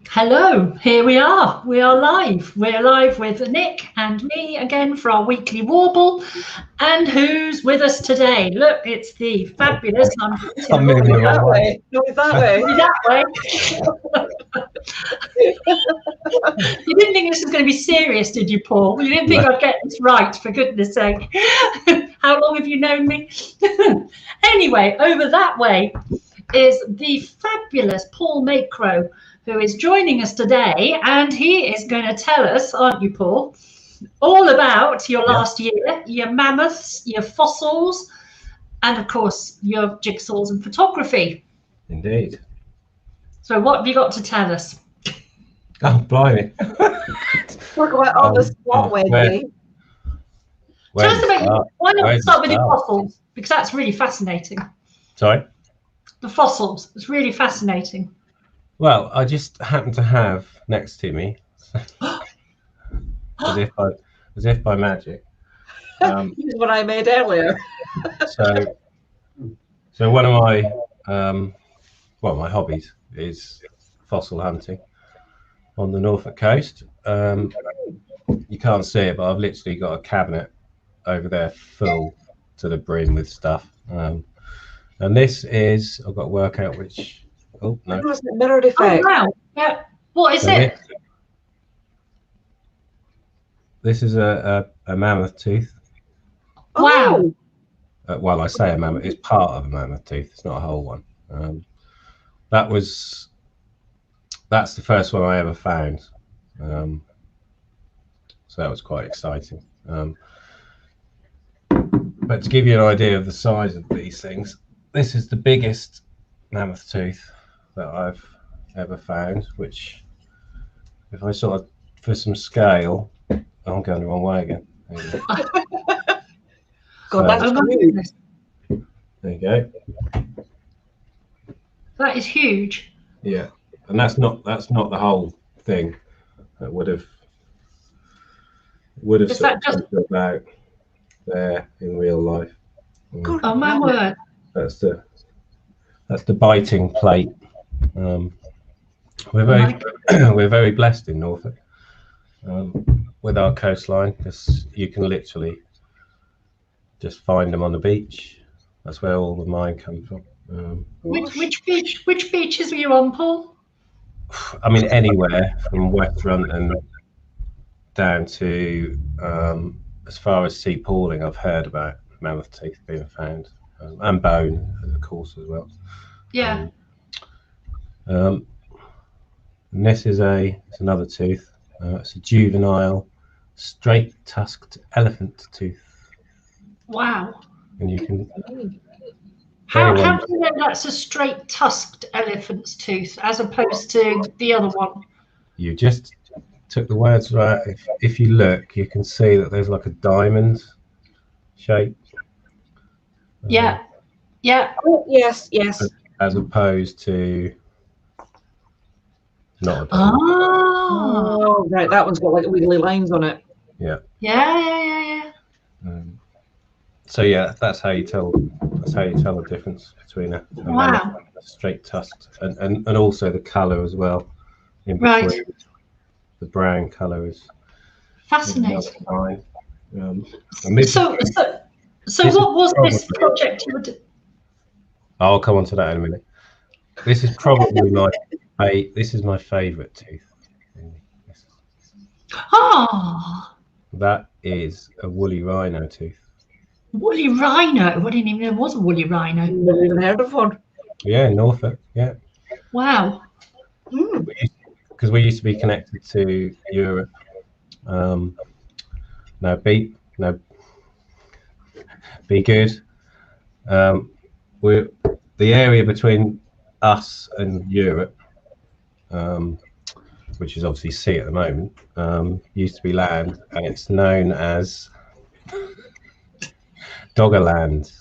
Hello, here we are. We are live. We're live with Nick and me again for our weekly Warble. And who's with us today? Look, it's the fabulous. I'm moving the wrong way. No, that way. That way. You didn't think this was going to be serious, did you, Paul? You didn't think I'd get this right, for goodness sake. How long have you known me? Anyway, over that way is the fabulous Paul Macro, who is joining us today, and he is going to tell us, aren't you, Paul, all about your last year, your mammoths, your fossils, and of course your jigsaws and photography. Indeed. So what have you got to tell us? Oh, blimey. Talk about on the spot, Wendy. Tell us about, why not start with your fossils, because that's really fascinating. Sorry? The fossils, it's really fascinating. Well, I just happen to have next to me, as if by magic. This is what I made earlier. So one of my my hobbies is fossil hunting on the Norfolk coast. You can't see it, but I've literally got a cabinet over there full to the brim with stuff. And this is, I've got to work out which. Oh no! That's the mirror effect. Oh wow! Yeah. What is it? This is a mammoth tooth. Wow! Well, I say a mammoth. It's part of a mammoth tooth. It's not a whole one. That's the first one I ever found. So that was quite exciting. But to give you an idea of the size of these things, this is the biggest mammoth tooth that I've ever found, which if I sort of, for some scale, I'm going the wrong way again. God, that's huge. There you go. That is huge. Yeah, and that's not the whole thing. That would have sort of just about there in real life. Oh my word! That's the biting plate. We're very blessed in Norfolk with our coastline, because you can literally just find them on the beach. That's where all the mine comes from. Which beaches were you on, Paul? I mean, anywhere from West Runton down to as far as Sea Pooling, I've heard about mammoth teeth being found, and bone, of course, as well. Yeah. And this is it's another tooth. It's a juvenile straight-tusked elephant tooth. Wow. And you can. How do you know that's a straight-tusked elephant's tooth as opposed to the other one? You just took the words right. If you look, you can see that there's like a diamond shape. Yeah. Yeah. Oh, yes. As opposed to not a diamond. Oh, right. That one's got like wiggly lines on it. Yeah. Yeah. So yeah, that's how you tell the difference between a straight tusked and also the colour as well. In between. Right. The brown colour is fascinating. So what was this project you were doing? I'll come on to that in a minute. This is probably my favourite tooth. Ah. That is a woolly rhino tooth. Woolly rhino? I didn't even know there was a woolly rhino. Never even heard of one. Yeah, Norfolk. Yeah. Wow. Because we used to be connected to Europe. Be good. We're the area between us and Europe, which is obviously sea at the moment, used to be land, and it's known as Doggerland.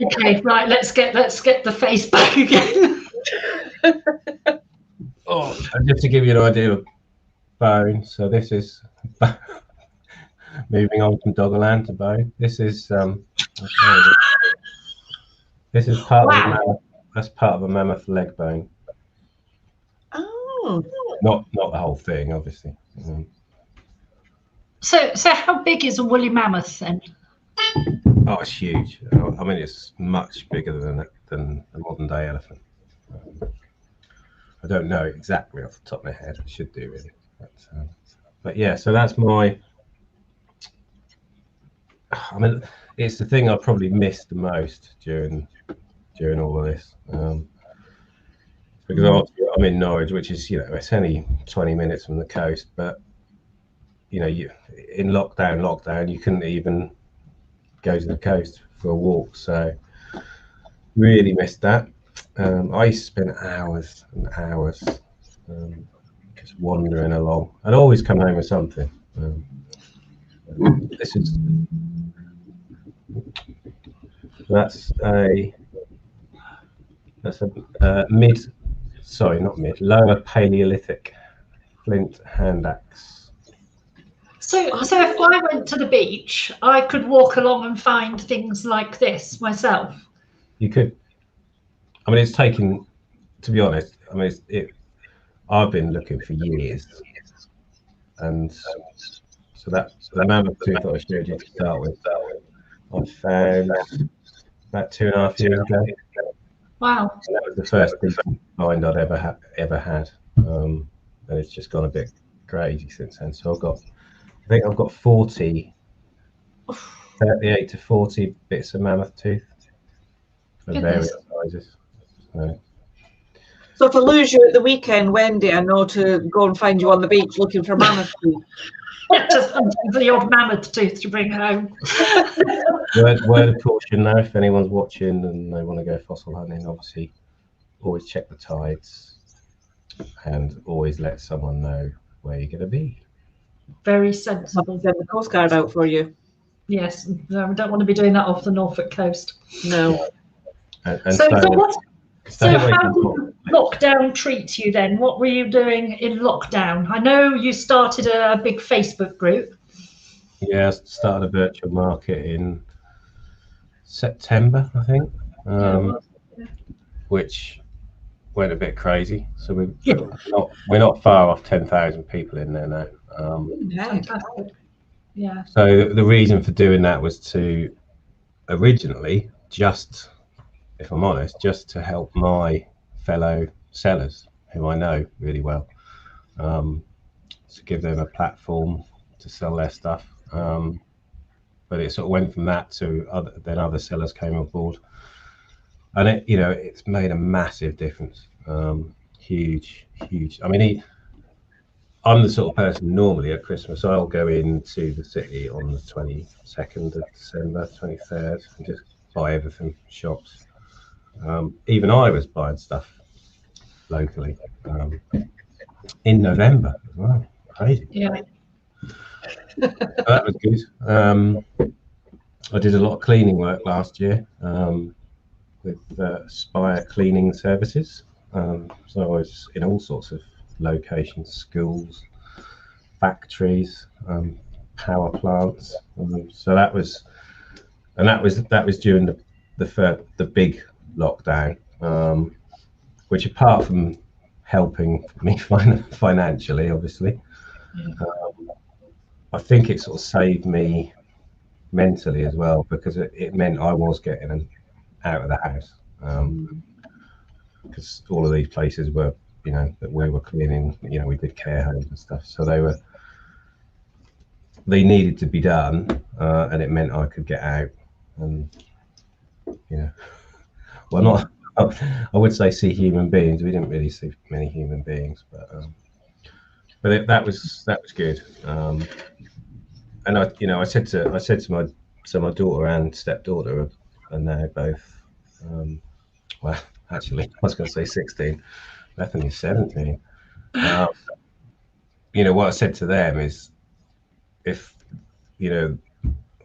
Okay, right. Let's get the face back again. And just to give you an idea of bone, so this is moving on from Doggerland to bone. This is This is part of a Wow. mammoth. That's part of a mammoth leg bone. Oh. Not the whole thing, obviously. So how big is a woolly mammoth then? Oh, it's huge. I mean, it's much bigger than a modern day elephant. I don't know exactly off the top of my head. I should do really, but yeah. So that's my. I mean, it's the thing I probably missed the most during all of this, because I'm in Norwich, which is, it's only 20 minutes from the coast, but you in lockdown, you couldn't even go to the coast for a walk, so really missed that. I used to spend hours and hours just wandering along. I'd always come home with something. That's a lower Paleolithic flint hand axe. So if I went to the beach, I could walk along and find things like this myself. You could. I mean, it's taken. To be honest, I mean, I've been looking for years, and so the mammoth tooth I showed you to start with, I found about 2.5 years ago. Wow. And that was the first decent find I'd ever had, and it's just gone a bit crazy since then. So I think I've got 38 to 40 bits of mammoth tooth of various sizes. So if I lose you at the weekend, Wendy, I know to go and find you on the beach looking for mammoth tooth. Just hunting for the odd mammoth tooth to bring home. Word of caution though, if anyone's watching and they want to go fossil hunting, obviously always check the tides and always let someone know where you're going to be. Very sensible. Send the Coast Guard out for you. Yes, no, we don't want to be doing that off the Norfolk coast. No. So how did lockdown treat you then? What were you doing in lockdown? I know you started a big Facebook group. Yeah, I started a virtual market in September, I think, which went a bit crazy. So we're not far off 10,000 people in there now. Fantastic. Yeah. So the reason for doing that was to originally if I'm honest, just to help my fellow sellers who I know really well, to give them a platform to sell their stuff. But it sort of went from that to other sellers came on board, and it's made a massive difference. Huge. I mean, I'm the sort of person normally at Christmas I'll go into the city on the 22nd of December, 23rd, and just buy everything from shops. Even I was buying stuff locally in November as well. Crazy. Yeah. So that was good. I did a lot of cleaning work last year with Spire Cleaning Services. So I was in all sorts of locations: schools, factories, power plants. So that was during the big lockdown, which, apart from helping me financially, obviously, I think it sort of saved me mentally as well, because it meant I was getting out of the house, because all of these places were, that we were cleaning, we did care homes and stuff, so they needed to be done, and it meant I could get out and well, I would say see human beings. We didn't really see many human beings, but that was good. And I said to my daughter and stepdaughter, and they're both, well, actually, I was going to say 16. Bethany's 17. What I said to them is, if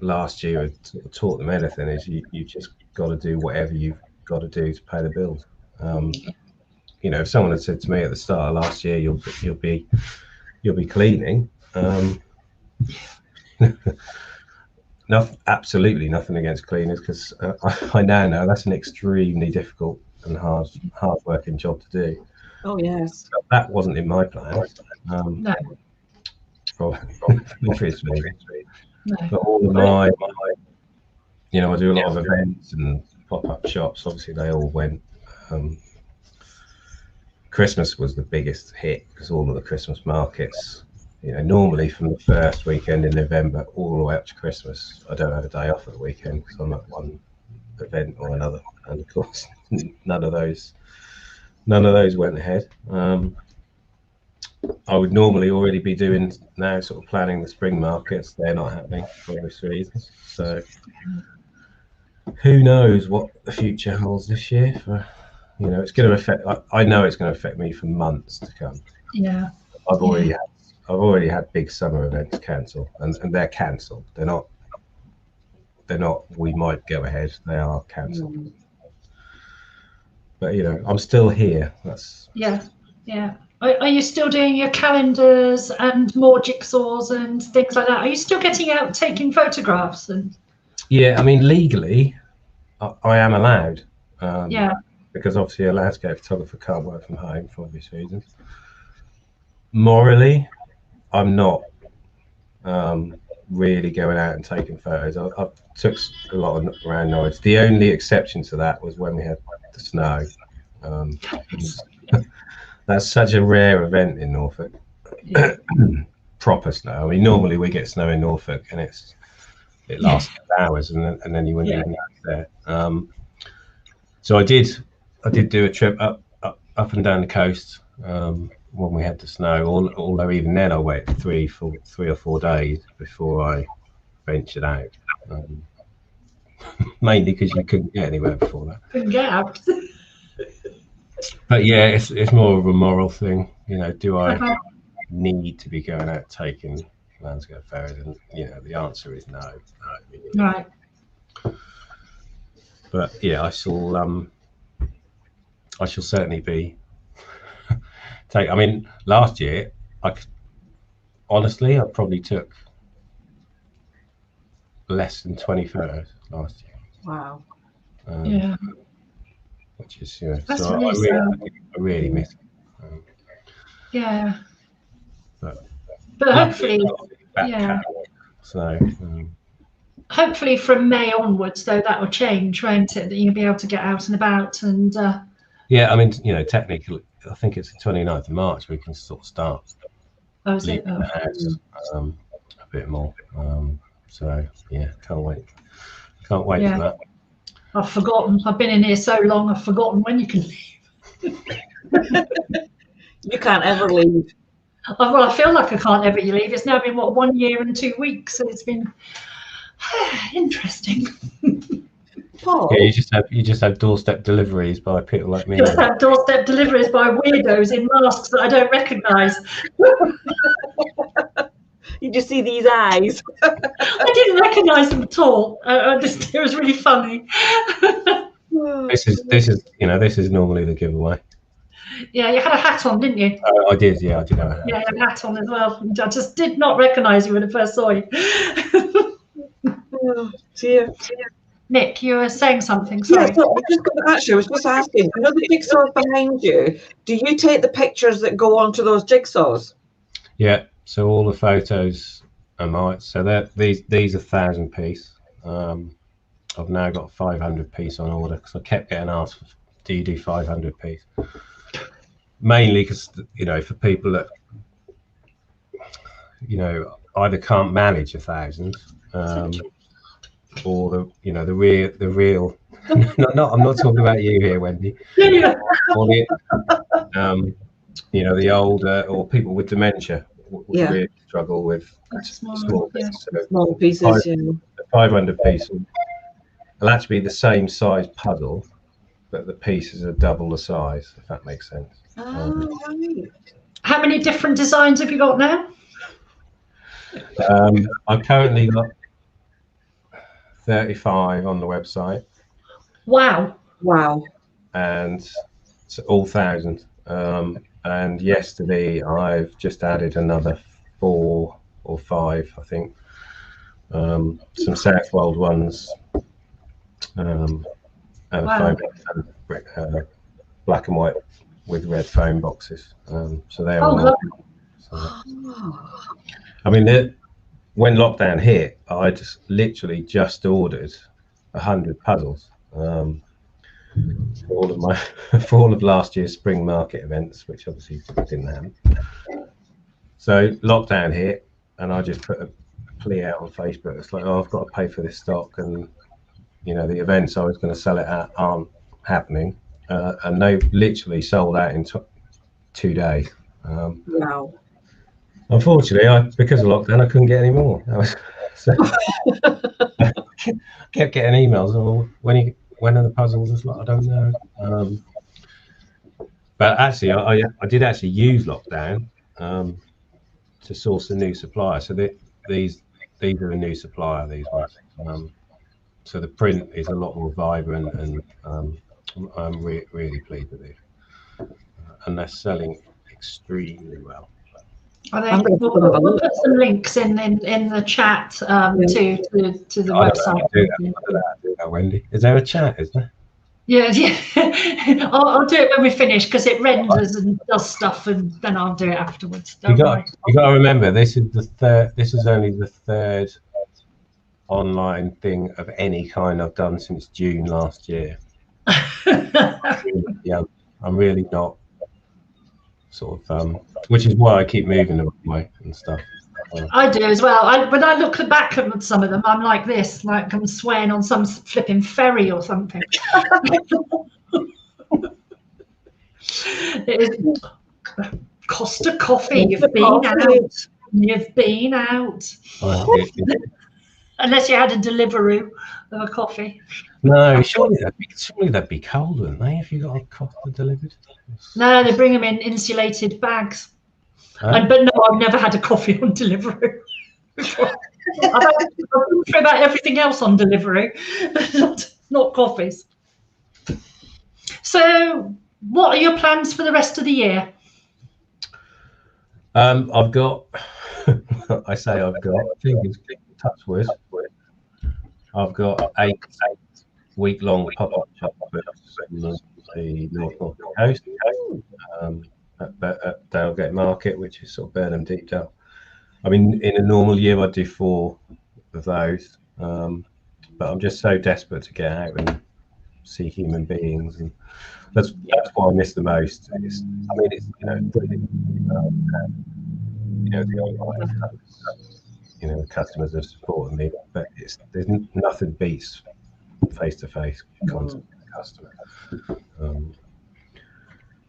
last year I sort of taught them anything, is you just got to do whatever you've got to do to pay the bills. If someone had said to me at the start of last year, you'll be cleaning, absolutely nothing against cleaners, because I now know that's an extremely difficult and hard working job to do. Oh yes. So that wasn't in my plans. No. For obvious reasons. No. But all of my, you know, I do a lot of events and pop-up shops. Obviously, they all went. Christmas was the biggest hit because all of the Christmas markets, you know, normally from the first weekend in November all the way up to Christmas, I don't have a day off at the weekend because I'm at one event or another, and of course, none of those went ahead. I would normally already be doing now, sort of planning the spring markets. They're not happening for obvious reasons. So who knows what the future holds this year? For, you know, it's going to affect. I know it's going to affect me for months to come. Yeah. I've already had big summer events cancelled, and they're cancelled. They're not. We might go ahead. They are cancelled. But you know, I'm still here. That's. Yeah. Yeah. Are you still doing your calendars and more jigsaws and things like that? Are you still getting out taking photographs? And Yeah, I mean, legally, I am allowed. yeah. Because obviously a landscape photographer can't work from home for obvious reasons. Morally, I'm not really going out and taking photos. I took a lot around Norwich. The only exception to that was when we had the snow. That's such a rare event in Norfolk. Yeah. Proper snow. I mean, normally we get snow in Norfolk and it lasts hours, and then you wouldn't even know it's there. So I did do a trip up and down the coast when we had the snow. Although even then I waited 3 or 4 days before I ventured out. Mainly because you couldn't get anywhere before that. Couldn't get out. But yeah, it's more of a moral thing. You know, do I need to be going out taking landscape photos? And you know, the answer is no. Right. But yeah, I shall certainly be I mean, last year honestly I probably took less than 20 photos last year. Wow. Yeah. Which is, you know, That's so really I really miss it. Yeah. But hopefully, so hopefully from May onwards, though, that will change, won't it? That you'll be able to get out and about and. Yeah, I mean, you know, technically, I think it's the 29th of March we can sort of start leaving the house a bit more. So yeah, can't wait for that. I've forgotten. I've been in here so long. I've forgotten when you can leave. You can't ever leave. Well, I feel like I can't ever leave. It's now been 1 year and 2 weeks, so it's been interesting. Paul? Yeah, you just have doorstep deliveries by people like me. Just have doorstep deliveries by weirdos in masks that I don't recognise. You just see these eyes. I didn't recognise them at all. It was really funny. This is normally the giveaway. Yeah, you had a hat on, didn't you? I did. Yeah, I did have a hat. Yeah, a hat on as well. I just did not recognise you when I first saw you. Oh, dear. Nick, you were saying something. Sorry. Yeah, so I was just asking. You know the jigsaws behind you. Do you take the pictures that go onto those jigsaws? Yeah. So all the photos are mine. So these are 1,000 piece. I've now got 500 piece on order because I kept getting asked, do you do 500 piece? Mainly because, you know, for people that, you know, either can't manage 1,000 or the real I'm not talking about you here, Wendy. Yeah. Or the older or people with dementia would really struggle with small pieces. So small pieces. The 500 piece will actually be the same size puzzle, but the pieces are double the size, if that makes sense. Right. How many different designs have you got now? I've currently got 35 on the website. Wow. And it's all 1,000. And yesterday I've just added another 4 or 5, I think, some Southwold ones, and a Wow. phone, black and white with red phone boxes. So they're Oh, all. lovely. So, I mean, when lockdown hit, I literally just ordered 100 puzzles for all of my for all of last year's spring market events, which obviously didn't happen. So lockdown hit, and I just put a plea out on Facebook. It's like, oh, I've got to pay for this stock, and you know, the events I was going to sell it at aren't happening, and they literally sold out in 2 days. Wow. Unfortunately, because of lockdown, I couldn't get any more. So I kept getting emails. Oh, when are the puzzles? It's like, I don't know. But actually, I did actually use lockdown to source a new supplier. So these are a new supplier. These ones. So the print is a lot more vibrant, and I'm really pleased with it. And they're selling extremely well. We'll put some links in the chat to the website. I don't do that, Wendy. Is there a chat? Is there? Yeah. I'll do it when we finish, because it renders and does stuff, and then I'll do it afterwards. You got to remember, this is the third. This is only the third online thing of any kind I've done since June last year. I'm really not sort of, which is why I keep moving them away and stuff. I do as well. When I look back at some of them, I'm like this, like I'm swaying on some flipping ferry or something. It is Costa Coffee. You've been out. You've been out. Unless you had a Deliveroo of a coffee. No, surely they'd be cold, wouldn't they, if you got a coffee delivered? No, they bring them in insulated bags. But no, I've never had a coffee on Deliveroo. I've been through about everything else on Deliveroo, not coffees. So, what are your plans for the rest of the year? I've got. I say I've got. Fingers touch wood. I've got 8 week-long pop-up shops on the North Coast, at Dalgate Market, which is sort of Burnham Deepdale. I mean, in a normal year, I'd do 4 of those, but I'm just so desperate to get out and see human beings, and that's what I miss the most. It's brilliant. The online stuff, the customers have supported me, but there's nothing beats face-to-face contact with the customer.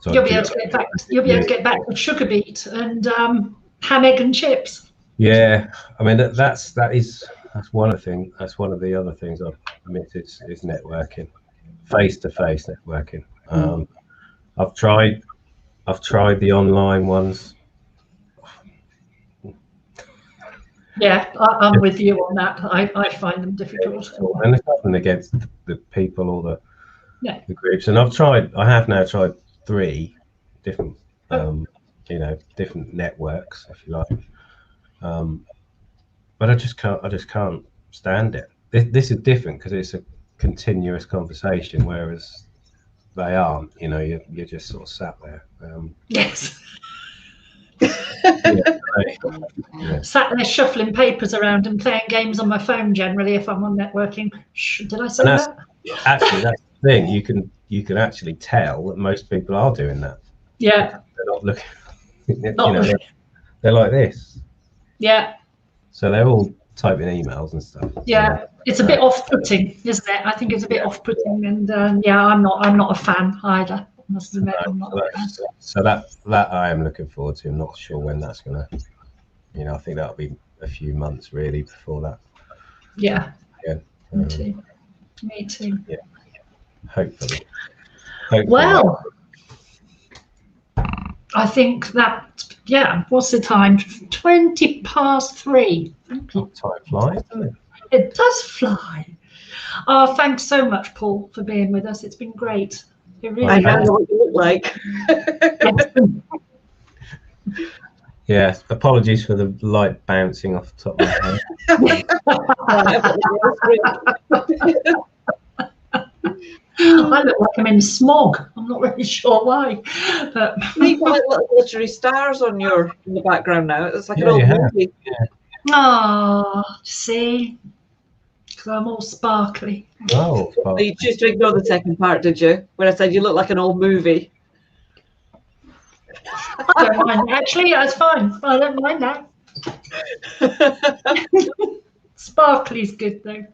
So you'll be able to get back. You'll be able to get back with sugar beet and ham, egg, and chips. Yeah, I mean that's one of the things. That's one of the other things I've missed is networking, face-to-face networking. I've tried the online ones. Yeah, I'm with you on that. I find them difficult. And there's nothing against the people or the groups. And I have now tried 3 different, different networks, if you like. But I just can't stand it. This is different because it's a continuous conversation, whereas they aren't. You're just sort of sat there. Yes. Sat there shuffling papers around and playing games on my phone. Generally, if I'm on networking, did I say that? Actually, that's the thing. You can actually tell that most people are doing that. Yeah. They're not looking. They're like this. Yeah. So they're all typing emails and stuff. Yeah, it's a bit off-putting, isn't it? I think it's a bit off-putting, and I'm not a fan either. I must admit, I'm not a fan. So that I am looking forward to. I'm not sure when that's gonna. I think that'll be a few months really before that. Yeah. Yeah. Me too. Yeah. Hopefully. Well, I think that. Yeah. What's the time? 3:20. Time flies, doesn't it? It does fly. Oh, thanks so much, Paul, for being with us. It's been great. It really I know what you look like. Yes, apologies for the light bouncing off the top of my head. I look like I'm in smog. I'm not really sure why. But You've got like little glittery stars on in the background now. It's like an old movie. Yeah. oh, see, because I'm all sparkly. Oh, So you choose to ignore the second part, did you? Where I said you look like an old movie. I don't mind. Actually, that's fine. I don't mind that. Sparkly's good though.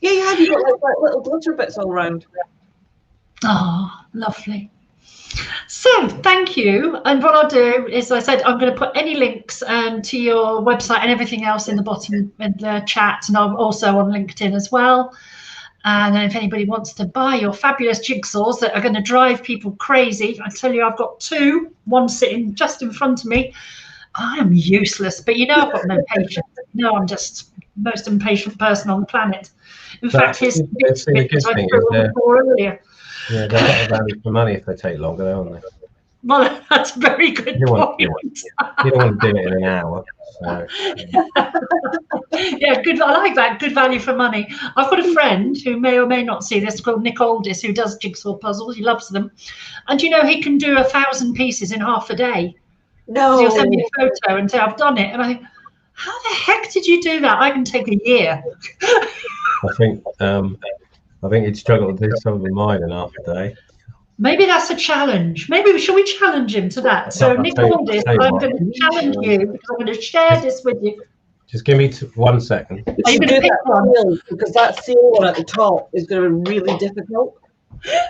Yeah, you have. You've got like little glitter bits all around. Oh, lovely. So thank you. And what I'll do is, I said, I'm going to put any links to your website and everything else in the bottom in the chat, and I'm also on LinkedIn as well. And then if anybody wants to buy your fabulous jigsaws that are going to drive people crazy, I tell you, I've got two, one sitting just in front of me. I am useless, but you know, I've got no patience. No, I'm just the most impatient person on the planet. In fact, his bits I threw on the floor earlier. Yeah, they're better value for money if they take longer, aren't they? Well, that's a very good point. You don't want to do it in an hour. So. Yeah, good. I like that. Good value for money. I've got a friend who may or may not see this, called Nick Aldis, who does jigsaw puzzles. He loves them, and you know, he can do 1,000 pieces in half a day. No, he'll send me a photo and say, I've done it, and I think, how the heck did you do that? I can take a year. I think he'd struggle to do some of mine in half a day. Maybe that's a challenge. Maybe shall we challenge him to that? So Nick Aldis, I'm going to challenge you because I'm going to share this with you. Just give me 1 second. Are you going to pick one? Because that seal one at the top is going to be really difficult.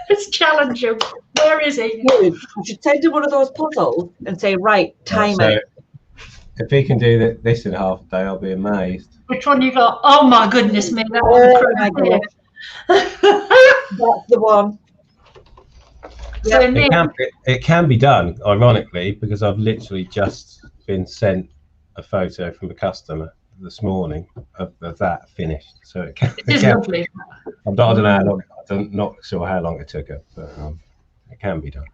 Let's challenge him. Where is he? You should send him one of those puzzles and say, right, time it. If he can do this in half a day, I'll be amazed. Which one you got? Oh my goodness me! That was That's the one. So it can be done, ironically, because I've literally just been sent a photo from a customer this morning of that finished. So it can. It is lovely. I don't know how long. I'm not sure how long it took it, but it can be done.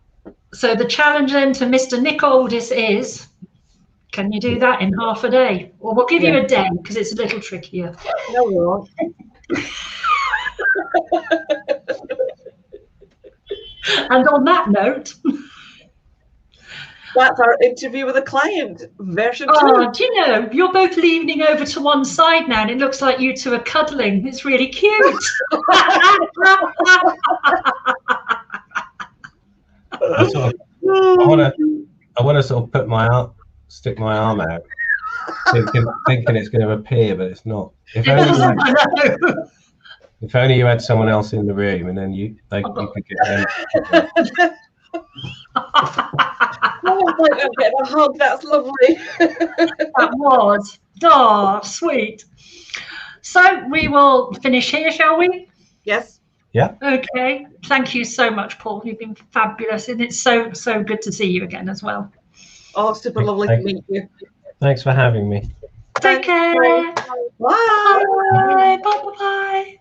So the challenge then to Mr. Nick Aldis is, can you do that in half a day? Or we'll give you a day because it's a little trickier. No, we won't. And on that note, that's our interview with a client version 2. Oh, do you know, you're both leaning over to one side now, and it looks like you two are cuddling. It's really cute. I want to sort of stick my arm out, thinking it's going to appear, but it's not. If only you had someone else in the room, and then you could get them. I'm getting a hug. That's lovely. That was. Oh, sweet. So we will finish here, shall we? Yes. Yeah. Okay. Thank you so much, Paul. You've been fabulous, and it's so good to see you again as well. Oh, super lovely to meet you. Thanks for having me. Take care. Bye. Bye. Bye. Bye.